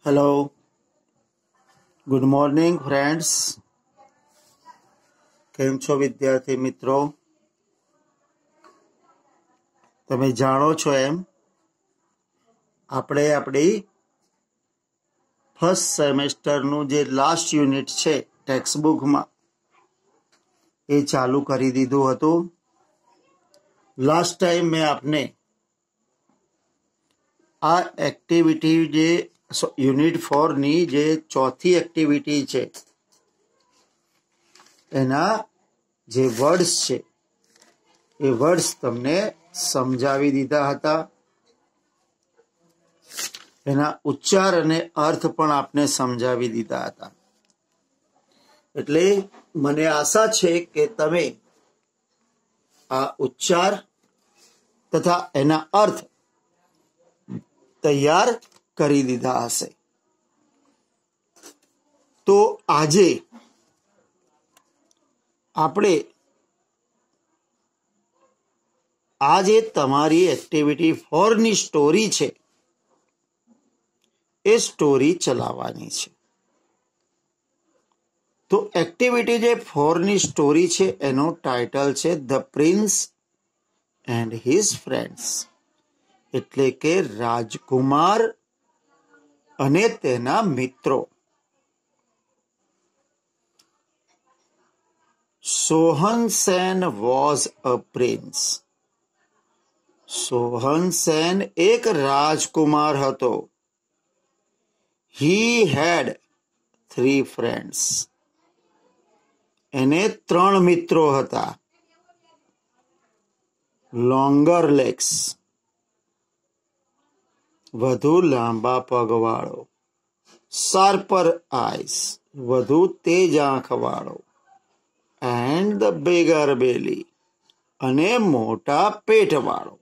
Hello, good morning friends. કેમ છો વિદ્યાર્થી મિત્રો? તમે જાણો છો એમ આપણે આપણી ફર્સ્ટ સેમેસ્ટરનું જે લાસ્ટ યુનિટ છે ટેક્સ્ટ બુકમાં એ ચાલુ કરી દીધું હતું. લાસ્ટ ટાઈમ મેં આપને આ એક્ટિવિટી જે યુનિટ 4ની જે ચોથી એક્ટિવિટી છે એના જે વર્ડ્સ છે એ વર્ડ્સ તમને સમજાવી દીધા હતા. એના ઉચ્ચાર અને અર્થ પણ આપને સમજાવી દીધા હતા. એટલે મને આશા છે કે તમે આ ઉચ્ચાર તથા એના અર્થ તૈયાર કરી દીધા હશે. તો આજે આપણે આ જે તમારી એક્ટિવિટી 4ની સ્ટોરી છે એ સ્ટોરી ચલાવવાની છે. તો એક્ટિવિટી જે 4ની સ્ટોરી છે એનો ટાઇટલ છે the prince and his friends, એટલે કે રાજકુમાર અને તેના મિત્રો. Sohan Sen was a prince. Sohan Sen એક રાજકુમાર હતો. He had 3 friends. એને 3 મિત્રો હતા. લોંગર લેગ્સ, વધુ લાંબા પગવાળો. શાર્પર આઈસ, વધુ તેજ આંખવાળો. એન્ડ ધ બિગર બેલી, અને મોટા પેટવાળો.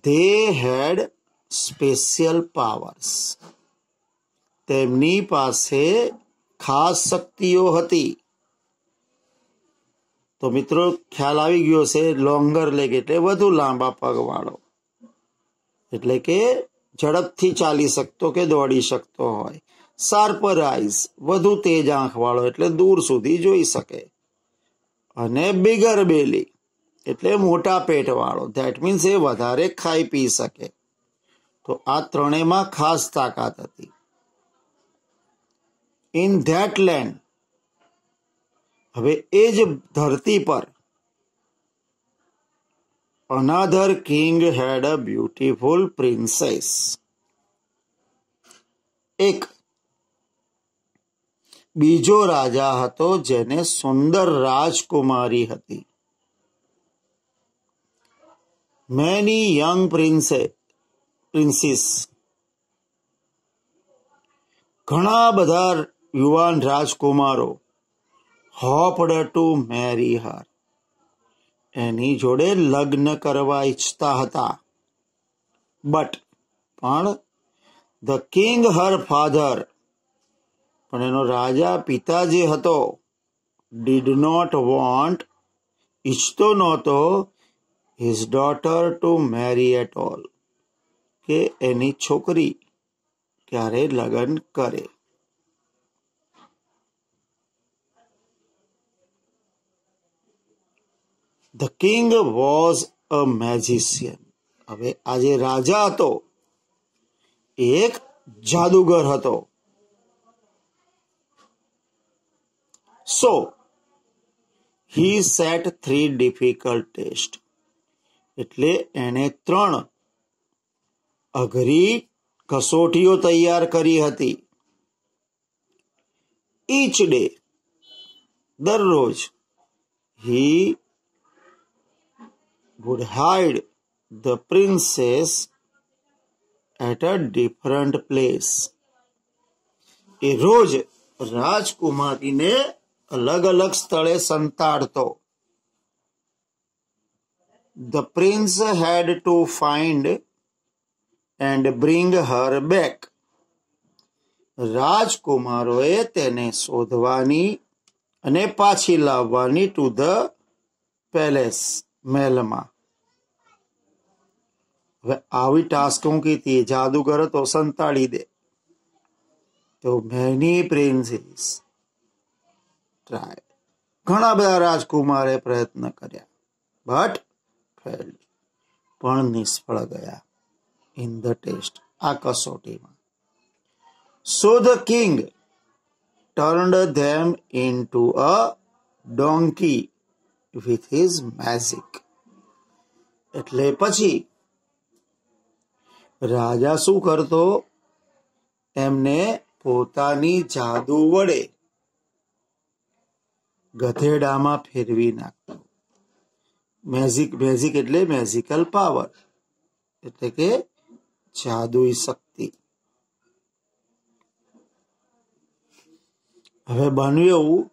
They had special powers. તેમની પાસે ખાસ શક્તિઓ હતી. તો મિત્રો ખ્યાલ આવી ગયો છે. લોંગર લેગ એટલે વધુ લાંબા પગવાળો, એટલે કે ઝડપથી ચાલી શકતો કે દોડી શકતો હોય. શાર્પર આઈસ, વધુ તેજ આંખવાળો એટલે દૂર સુધી જોઈ શકે. અને બિગર બેલી એટલે મોટા પેટવાળો, ધેટ મીન્સ એ વધારે ખાઈ પી શકે. તો આ ત્રણેયમાં ખાસ તાકાત હતી. ઇન ધેટ લેન્ડ, હવે એ જ ધરતી પર, another king had a beautiful princess. એક બીજો રાજા હતો જેને સુંદર રાજકુમારી હતી. Many young princes, ઘણા બધા યુવાન રાજકુમારો, hoped to marry her, એની જોડે લગ્ન કરવા ઈચ્છતા હતા. પણ ધ કિંગ હર ફાધર, પણ એનો રાજા પિતા જે હતો, ડીડ નોટ વોન્ટ, ઈચ્છતો નહોતો, his daughter to marry at all, કે એની છોકરી ક્યારે લગ્ન કરે. The king was a magician. હવે આ જે રાજા હતો એ એક જાદુગર હતો. So he set 3 difficult test, એટલે એણે 3 અઘરી કસોટીઓ તૈયાર કરી હતી. ઈચ ડે, દરરોજ, હી would hide the princess at a different place. એ રોજ રાજકુમારીને અલગ અલગ સ્થળે સંતાડતો. The prince had to find and bring her back. રાજકુમારોએ તેને શોધવાની અને પાછી લાવવાની ટુ ધ પેલેસ, મહેલમાં. હવે આવી ટાસ્ક હું કીધી જાદુગર તો સંતાડી દે તો મેની પ્રિન્સીસ ટ્રાય ઘણા બધા રાજકુમારે પ્રયત્ન કર્યા બટ ફેલ્ડ પણ નિષ્ફળ ગયા ઇન ધ ટેસ્ટ આ કસોટીમાં so the king turned them into a donkey with his magic. એટલે પછી રાજા શું કરતો એમને પોતાની જાદુ વડે ગધેડામાં ફેરવી નાખતો. મેજિક એટલે મેજિકલ પાવર એટલે કે જાદુઈ શક્તિ. હવે બન્યું એવું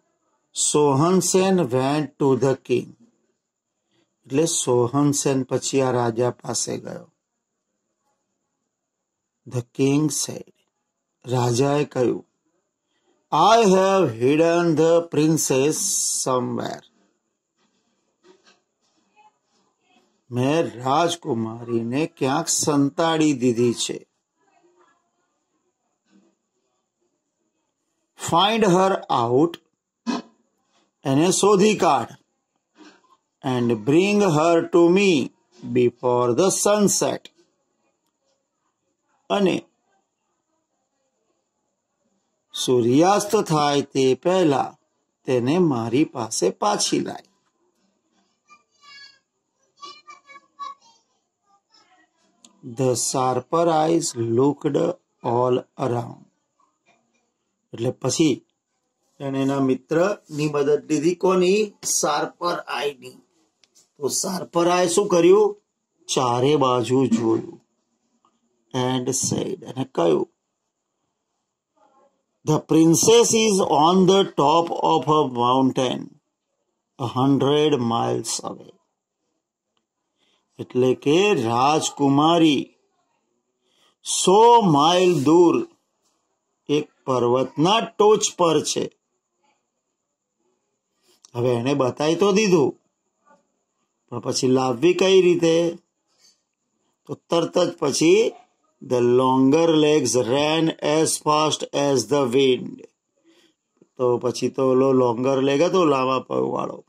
સોહનસેન વેન્ટ ટુ ધ કિંગ એટલે સોહનસેન પછી આ રાજા પાસે ગયો. ધ કિંગ સેડ રાજાએ કહ્યું I have hidden the princess somewhere મેં રાજકુમારીને ક્યાંક સંતાડી દીધી છે. Find her out એને શોધી કાઢ and bring her to me before the sunset અને સૂર્યાસ્ત થાય તે પહેલા તેને મારી પાસે પાછી લાય. The sharper eyes looked all around એટલે પછી એને એના મિત્રની મદદ લીધી કોની શાર્પર આઈની. તો શાર્પર આઈ શું કર્યું ચારે બાજુ જોયું એન્ડ સેડ અને કહ્યું the princess is on the top of a mountain 100 miles અવે એટલે કે રાજકુમારી 100 માઇલ દૂર એક પર્વતના ટોચ પર છે. હવે એને બતાવી તો દીધું પણ પછી લાવવી કઈ રીતે તો તરત જ પછી the longer legs rain as fast as the wind તો પછી તો ઓલો લોંગર લેગ હતો લાંબા પગ વાળો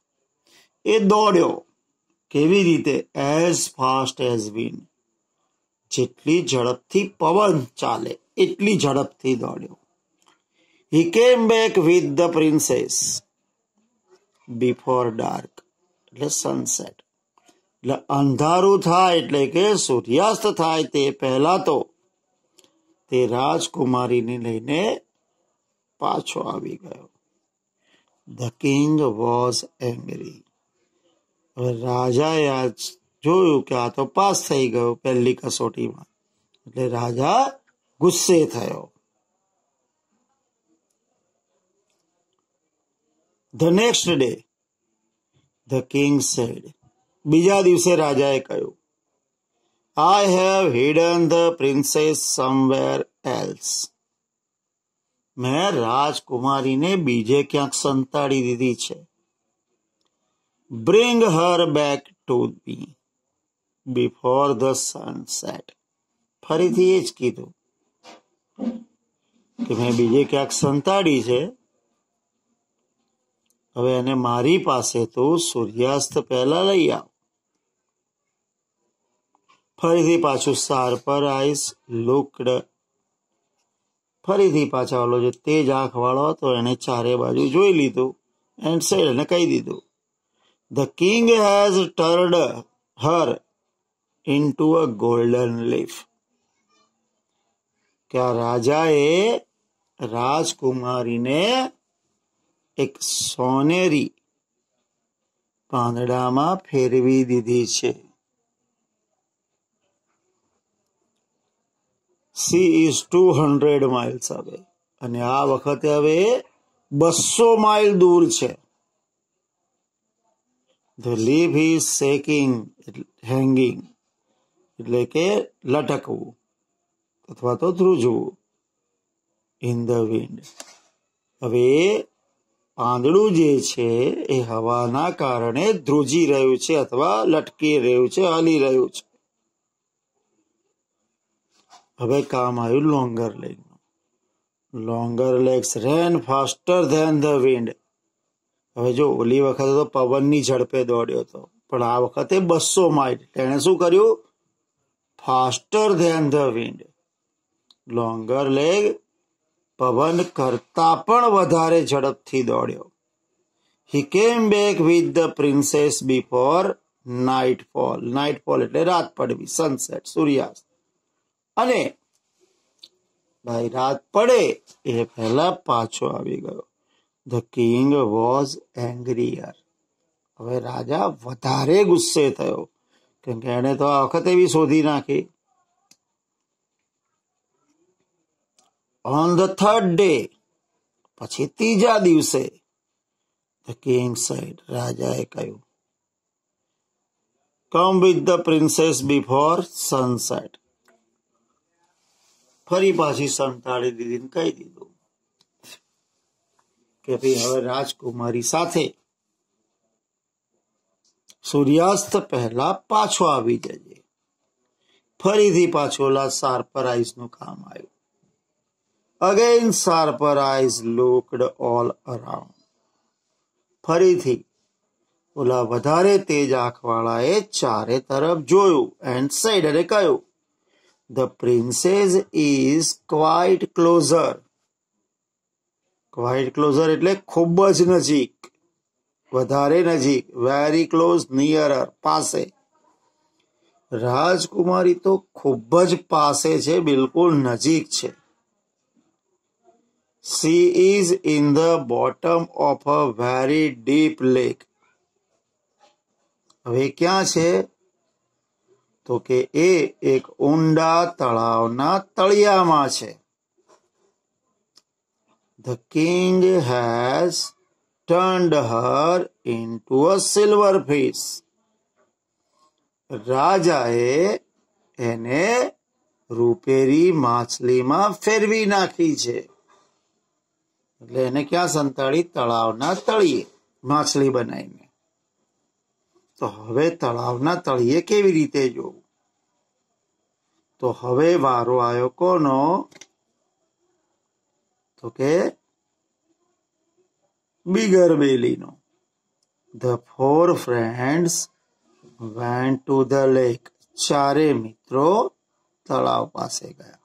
એ દોડ્યો કેવી રીતે એઝ ફાસ્ટ એઝ વિન્ડ જેટલી ઝડપથી પવન ચાલે એટલી ઝડપથી દોડ્યો. He came back with the princess before dark એટલે સનસેટ એટલે અંધારું થાય એટલે કે સૂર્યાસ્ત થાય તે પહેલા તો તે રાજકુમારીને લઈને પાછો આવી ગયો. The king was angry હવે રાજાએ આ જોયું કે આ તો પાસ થઈ ગયો પહેલી કસોટીમાં એટલે રાજા ગુસ્સે થયો. The next day, the king said, બીજા દિવસે રાજાએ કહ્યું I have hidden the princess somewhere else મેં રાજકુમારીને બીજે ક્યાંક સંતાડી દીધી છે. Bring her back to me before the sunset ફરીથી એ જ કીધું કે મેં બીજે ક્યાંક સંતાડી છે હવે એને મારી પાસે તો સૂર્યાસ્ત પહેલા લઈ આવ. ફરીથી પાછું શાર્પર આઈસ લુક્ડ ફરીથી પાછા ઓલો જે તેજ આંખ વાળો હતો એને ચારે બાજુ જોઈ લીધું એન્ડ સેડ એને કહી દીધું the king has turned her into a golden leaf કે આ રાજાએ રાજકુમારીને એક સોનેરી પાંદડામાં ફેરવી દીધી છે. સી ઇઝ 200 miles અવે અને આ વખતે હવે 200 માઇલ દૂર છે. The leaf is shaking hanging એટલે કે લટકવું અથવા તો ધ્રુજવું ઇન ધ વિન્ડ હવે પાંદડું જે છે એ હવાના કારણે ધ્રુજી રહ્યું છે અથવા લટકી રહ્યું છે હલી રહ્યું છે. હવે કામ આવ્યું longer leg. Longer legs ran faster than the wind. હવે જો ઓલી વખતે તો પવનની ઝડપે દોડ્યો હતો, પણ આ વખતે 200 માઇલ. તેણે શું કર્યું? Faster than the wind. Longer leg પવન કરતા પણ વધારે ઝડપથી દોડ્યો. He came back with the princess before nightfall. Nightfall એટલે રાત પડવી, સનસેટ, સૂર્યાસ્ત. અને ભાઈ રાત પડે એ પહેલા પાછો આવી ગયો. The king was angrier. હવે રાજા વધારે ગુસ્સે થયો, કેમ કે એને તો આ વખતે એવી શોધી નાખી. ઓન ધ થર્ડ ડે, પછી ત્રીજા દિવસે, ધ કિંગ સેડ, રાજાએ કહ્યું, come with the princess before sunset. ફરી પાછી સંતાડી દીધી, કહી દીધું કે ભાઈ હવે રાજકુમારી સાથે સૂર્યાસ્ત પહેલા પાછો આવી જજે. ફરીથી પાછોલા સરપ્રાઈઝ નું કામ આવ્યું. Again surprise looked all around. ફરીથી ઓલા વધારે તેજ આંખવાળાએ ચારે તરફ જોયું. એન્ડ સેડ, અને કહ્યું, the princess is quite closer. Quite closer એટલે ખૂબ જ નજીક, વધારે નજીક. વેરી ક્લોઝ, નિયરર, પાસે. રાજકુમારી તો ખૂબ જ પાસે છે, બિલકુલ નજીક છે. She is in the bottom of a very deep lake. હવે ક્યાં છે? તો કે એ એક ઊંડા તળાવના તળિયામાં છે. The king has turned her into a silver fish. રાજાએ એને રૂપેરી માછલીમાં ફેરવી નાખી છે. એટલે એને ક્યાં સંતાડી? તળાવના તળિયે માછલી બનાવીને. તો હવે તળાવના તળિયે કેવી રીતે જોવું? તો હવે વારો આવ્યો કોનો? તો કે બિગર બેલીનો. The four friends went to the lake. ચારે મિત્રો તળાવ પાસે ગયા.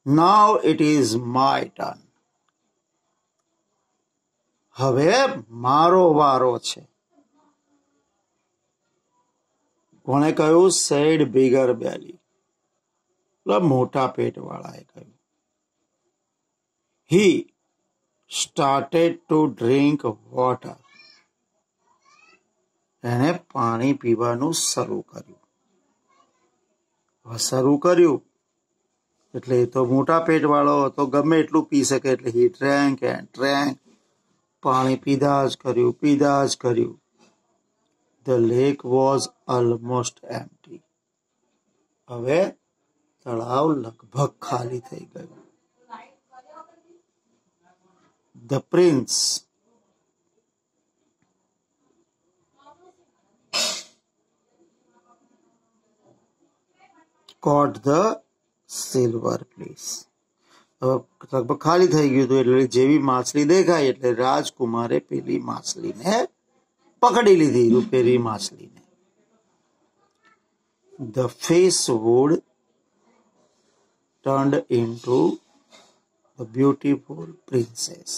Now it is my turn. હવે મારો વારો છે. કોણે કહ્યું? સેડ બિગર બેલી. મોટા પેટ વાળાએ કહ્યું. He started to drink water. એને પાણી પીવાનું શરૂ કર્યું. શરૂ કર્યું એટલે એ તો મોટા પેટ વાળો તો ગમે એટલું પી શકે. એટલે હી ડ્રેન્ક એન્ડ ડ્રેન્ક. પાણી પીધા જ કર્યું, પીધા જ કર્યું. The lake was almost empty. હવે તળાવ લગભગ ખાલી થઈ ગયું. The prince caught the silver fish. લગભગ ખાલી થઈ ગયું હતું. એટલે જેવી માછલી દેખાય એટલે રાજકુમારે પેલી માછલીને પકડી લીધી, રૂપેરી માછલીને. The fish would turned into the beautiful princess.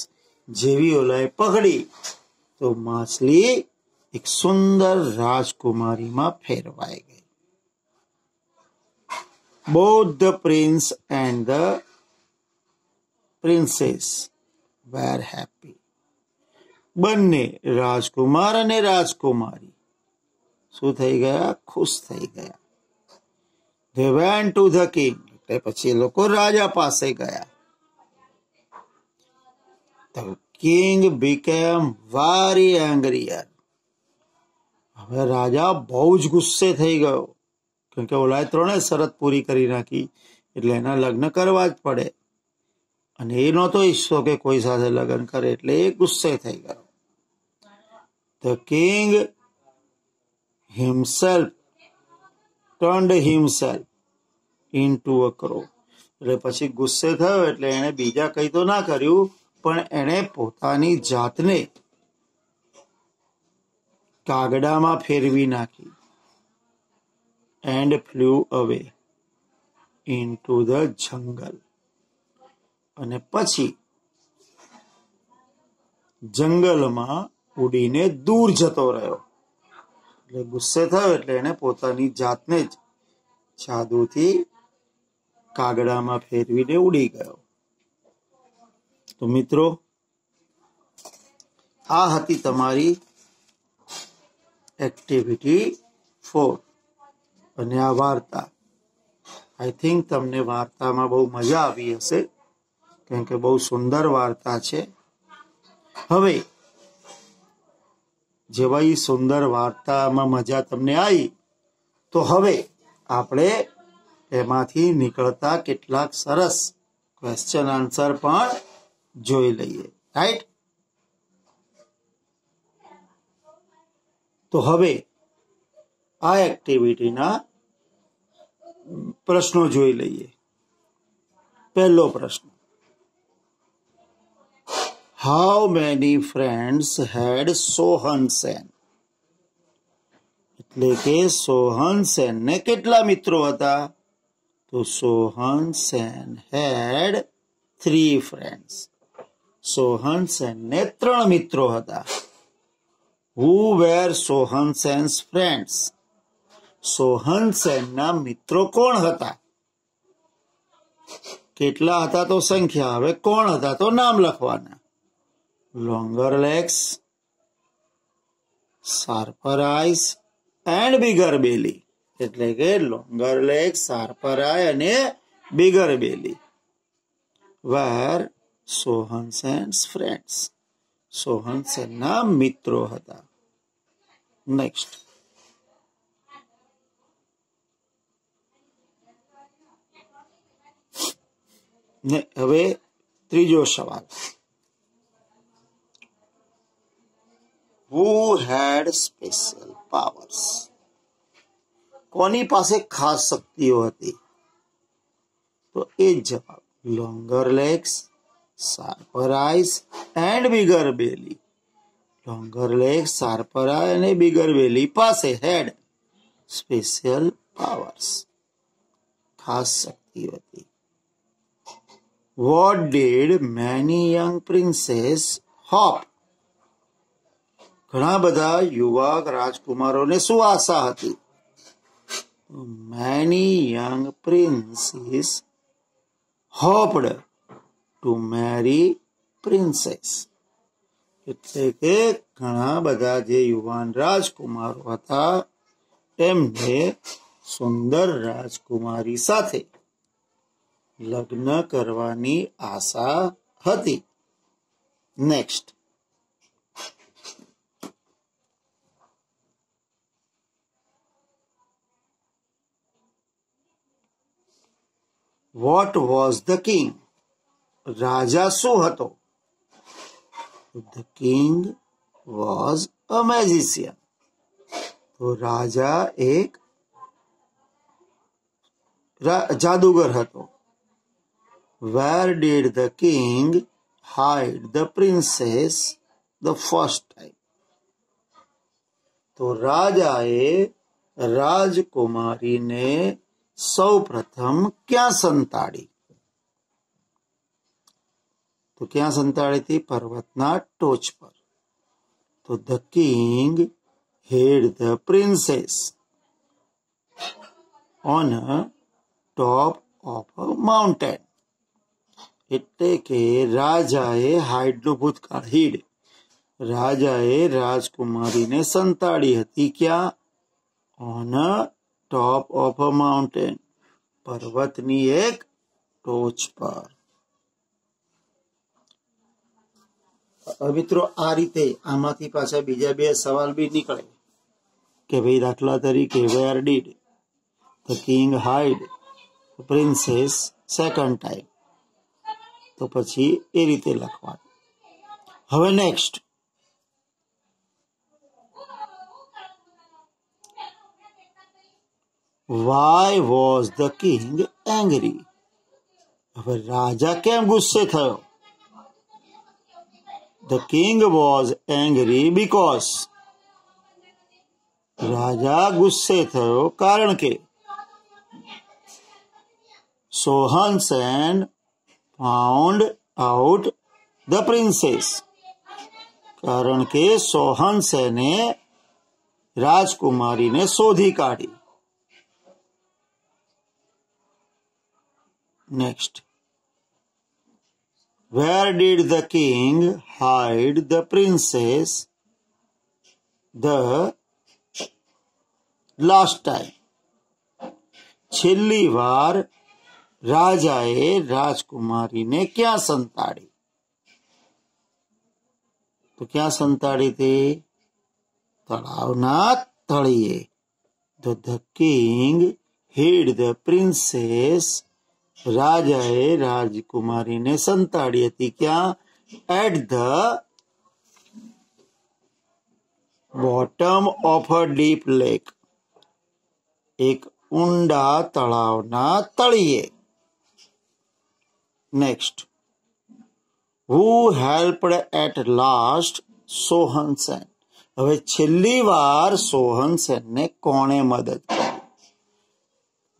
જેવી ઓલાએ પકડી તો માછલી એક સુંદર રાજકુમારીમાં ફેરવાઈ ગઈ. Both the prince and the princess were happy. બંને રાજકુમાર અને રાજકુમારી શું થઈ ગયા? ખુશ થઈ ગયા. They went to the king. એટલે પછી એ લોકો રાજા પાસે ગયા. The king became very angrier. હવે રાજા બહુ જ ગુસ્સે થઈ ગયો, કેમ કે ઓલાએ ત્રણેય શરત પૂરી કરી નાખી એટલે એના લગ્ન કરવા જ પડે. અને એ નહોતો ઈચ્છતો કે કોઈ સાથે લગ્ન કરે, એટલે એ ગુસ્સે થઈ ગયો. The king himself turned himself. into a crow. એટલે પછી ગુસ્સે થયો એટલે એને બીજા કઈ તો ના કર્યું, પણ એને પોતાની જાતને કાગડામાં ફેરવી નાખી. and flew away into the jungle. અને પછી જંગલમાં ઉડીને દૂર જતો રહ્યો. એટલે ગુસ્સે થયો એટલે એને પોતાની જાતને જ જાદુથી કાગડામાં ફેરવીને ઉડી ગયો. તો મિત્રો, આ હતી તમારી એક્ટિવિટી 4 અને આ વાર્તા. આઈ થિંક તમને વાર્તામાં બહુ મજા આવી હશે, કેમ કે બહુ સુંદર વાર્તા છે. હવે જેવા એ સુંદર વાર્તામાં મજા તમને આવી, તો હવે આપણે એમાંથી નીકળતા કેટલાક સરસ ક્વેશ્ચન આન્સર પણ જોઈ લઈએ. રાઈટ? તો હવે આ એક્ટિવિટીના પ્રશ્નો જોઈ લઈએ. પહેલો પ્રશ્ન, હાઉ મેની ફ્રેન્ડ્સ હેડ સોહન સેન? એટલે કે સોહન સેન ને કેટલા મિત્રો હતા? તો સોહન સેન હેડ 3 ફ્રેન્ડ્સ. સોહન સેન ને 3 મિત્રો હતા. હુ વેર સોહન સેન્સ ફ્રેન્ડ્સ? સોહન સેનના મિત્રો કોણ હતા? કેટલા હતા તો સંખ્યા, હવે કોણ હતા તો નામ લખવાના. Longer legs, sharper eyes and bigger belly. એટલે કે લોંગર લેગ, શાર્પર આઈ અને bigger belly were Sohan Sen's friends. Sohan સેનના મિત્રો હતા. નેક્સ્ટ, હવે ત્રીજો સવાલ, હુ હેડ સ્પેશિયલ પાવર્સ? કોની પાસે ખાસ શક્તિઓ હતી? તો એ જ જવાબ, longer legs, sharper eyes and bigger belly. Longer legs, sharper eye અને બિગર બેલી પાસે હેડ સ્પેશિયલ પાવર્સ, ખાસ શક્તિઓ હતી. What did many young princes hope? ઘણા બધા યુવા રાજકુમારોને શું આશા હતી? Many young princes hoped to marry princess. એટલે કે ઘણા બધા જે યુવાન રાજકુમારો હતા એમને સુંદર રાજકુમારી સાથે લગ્ન કરવાની આશા હતી. Next, what was the king? રાજા શું હતો? The king was a magician. તો રાજા એક જાદુગર હતો. Where did the king hide the princess the first time? તો રાજાએ રાજકુમારીને સૌ પ્રથમ ક્યાં સંતાડી? તો ક્યાં સંતાડી હતી? પર્વતના ટોચ પર. તો the king hid the princess on a top of a mountain. એટલે કે રાજાએ હાઈડનું ભૂતકાળ હીડ, રાજાએ રાજકુમારીને સંતાડી હતી ક્યાં? On a top of a mountain, પર્વતની એક ટોચ પર. મિત્રો, આ રીતે આમાંથી પાછા બીજા 2 સવાલ બી નીકળે કે ભાઈ, દાખલા તરીકે where did the king hide princess second time? તો પછી એ રીતે લખવાનું. હવે next, Why was the king angry? હવે રાજા કેમ ગુસ્સે થયો? The king was angry because રાજા ગુસ્સે થયો કારણ કે Sohansen found out the princess. કારણ કે સોહનસેને રાજકુમારીને શોધી કાઢી. Next. Where did the king hide the princess the last time? છેલ્લી વાર રાજાએ રાજકુમારીને ક્યાં સંતાડી? તો ક્યાં સંતાડી હતી? તળાવના તળિયે. The king hid the princess. રાજાએ રાજકુમારીને સંતાડી હતી ક્યાં? At the bottom of a deep lake. એક ઊંડા તળાવના તળિયે. Next. Who helped at last Sohansen? હવે છેલ્લી વાર સોહનસેનને કોણે મદદ કરી?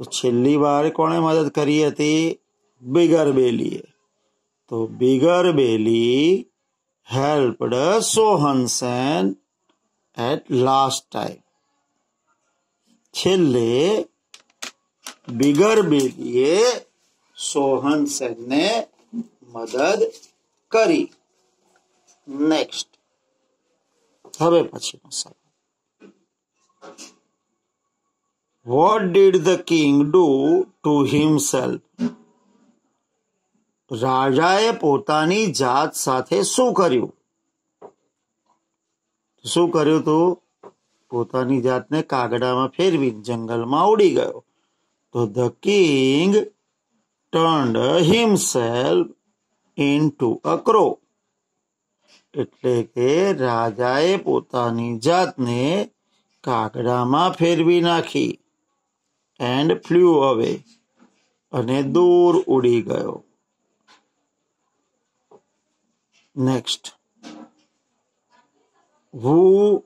તો છેલ્લી વાર કોણે મદદ કરી હતી? બિગરબેલીએ. તો બિગરબેલી helped Sohansen at last time. છેલ્લે બિગરબેલીએ સોહનસેનને મદદ કરી. નેક્સ્ટ. હવે પછીનો સવાલ. What did the king do to himself? રાજાએ પોતાની જાત સાથે શું કર્યું? શું કર્યું તું? પોતાની જાતને કાગડામાં ફેરવી જંગલમાં ઉડી ગયો. તો the king turned himself into a crow. એટલે કે રાજાએ પોતાની જાતને કાગડામાં ફેરવી નાખી. and flew away. અને દૂર ઉડી ગયો. Next. Who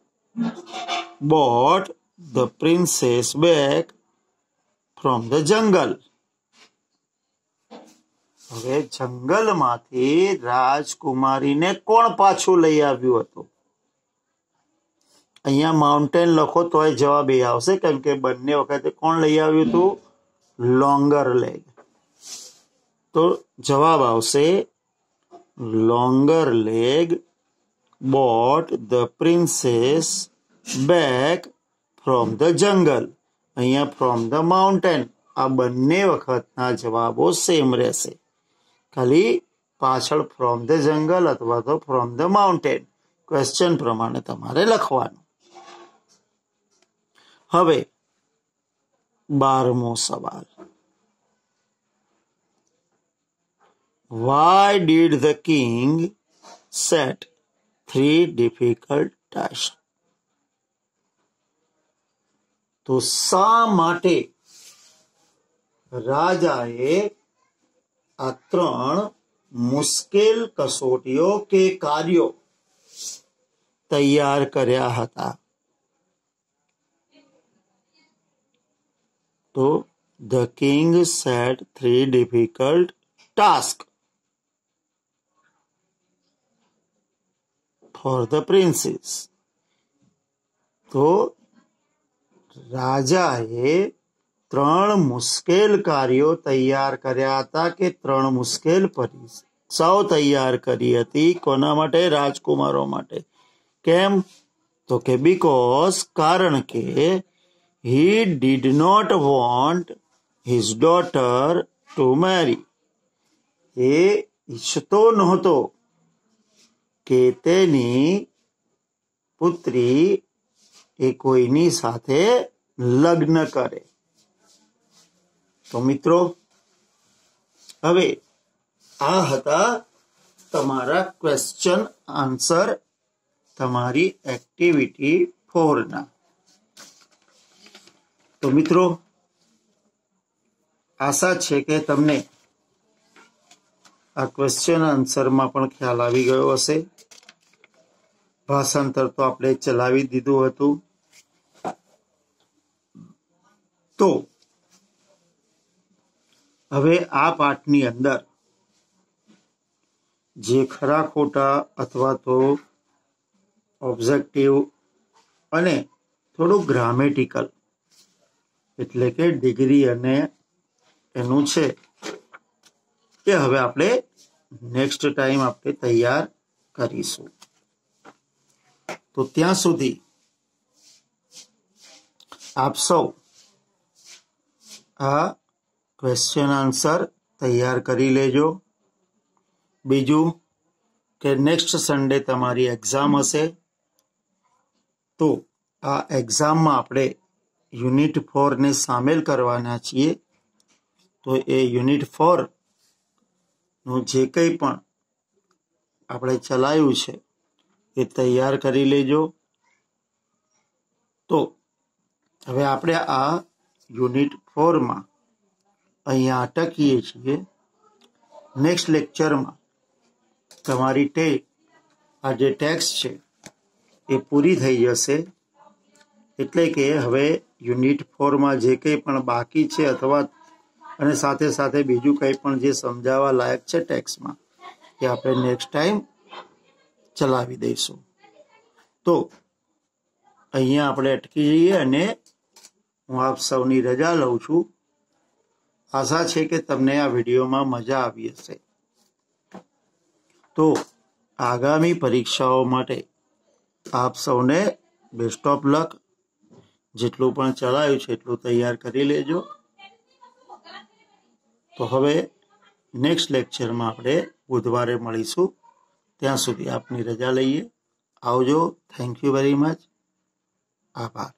brought the princess back from the jungle? હવે જંગલમાંથી રાજકુમારીને કોણ પાછું લઈ આવ્યું હતું? અહીંયા માઉન્ટેન લખો તોય જવાબ એ આવશે કેમ કે બંને વખતે કોણ લઈ આવ્યું હતું? Longer leg. તો જવાબ આવશે longer leg bought the princess back from the jungle. અહીંયા from the mountain. આ બંને વખતના જવાબો સેમ રહેશે. ખાલી પાછળ from the jungle અથવા તો from the mountain ક્વેશ્ચન પ્રમાણે તમારે લખવાનું. હવે 12મો સવાલ. Why did the king set 3 difficult tasks? તો શા માટે રાજાએ આ 3 મુશ્કેલ કસોટીઓ કે કાર્યો તૈયાર કર્યા હતા? તો the king set 3 difficult tasks for the princess. તો રાજાએ 3 મુશ્કેલ કાર્યો તૈયાર કર્યા હતા કે 3 મુશ્કેલ પરીક્ષાઓ તૈયાર કરી હતી. કોના માટે? રાજકુમારો માટે. કેમ? તો કે બીકોઝ કારણ કે he did not want his daughter to marry. એ ઈચ્છતો નહોતો કે તેની પુત્રી એ કોઈની સાથે લગ્ન કરે. તો મિત્રો હવે આ હતા તમારા ક્વેશ્ચન આન્સર તમારી એક્ટિવિટી 4 ના. તો મિત્રો આશા છે કે તમને આ ક્વેશ્ચન આન્સરમાં પણ ખ્યાલ આવી ગયો હશે. ભાષાંતર તો આપણે ચલાવી દીધું હતું. તો હવે આ પાઠની અંદર જે ખરા ખોટા અથવા તો ઓબ્જેક્ટિવ અને થોડું ગ્રામેટિકલ એટલે કે ડિગ્રી અને એનું છે એ હવે આપણે નેક્સ્ટ ટાઈમ આપણે તૈયાર કરીશું. તો ત્યાં સુધી આપ સૌ આ ક્વેશ્ચન આન્સર તૈયાર કરી લેજો. બીજું કે નેક્સ્ટ સન્ડે તમારી એક્ઝામ હશે, તો આ એક્ઝામમાં આપણે યુનિટ 4 ને સામેલ કરવાના છીએ. તો એ યુનિટ 4 નું જે કંઈ પણ આપણે ચલાવ્યું છે એ તૈયાર કરી લેજો. તો હવે આપણે આ યુનિટ 4માં અહીંયા અટકીએ છીએ. નેક્સ્ટ લેક્ચરમાં તમારી આ જે ટેક્સ્ટ છે એ પૂરી થઈ જશે. એટલે કે હવે યુનિટ 4માં જે કંઈ પણ બાકી છે અથવા અને સાથે સાથે બીજું કંઈ પણ જે સમજાવવા લાયક છે ટેક્સ્ટમાં એ આપણે નેક્સ્ટ ટાઈમ ચલાવી દઈશું. તો અહીંયા આપણે અટકી જઈએ અને હું આપ સૌની રજા લઉં છું. આશા છે કે તમને આ વિડીયોમાં મજા આવી હશે. તો આગામી પરીક્ષાઓ માટે આપ સૌને બેસ્ટ ઓફ લક. જેટલું પણ ચલાવ્યું છે એટલું તૈયાર કરી લેજો. તો હવે નેક્સ્ટ લેક્ચરમાં આપણે બુધવારે મળીશું. ત્યાં સુધી આપની રજા લઈએ. આવજો. Thank you very much. આભાર.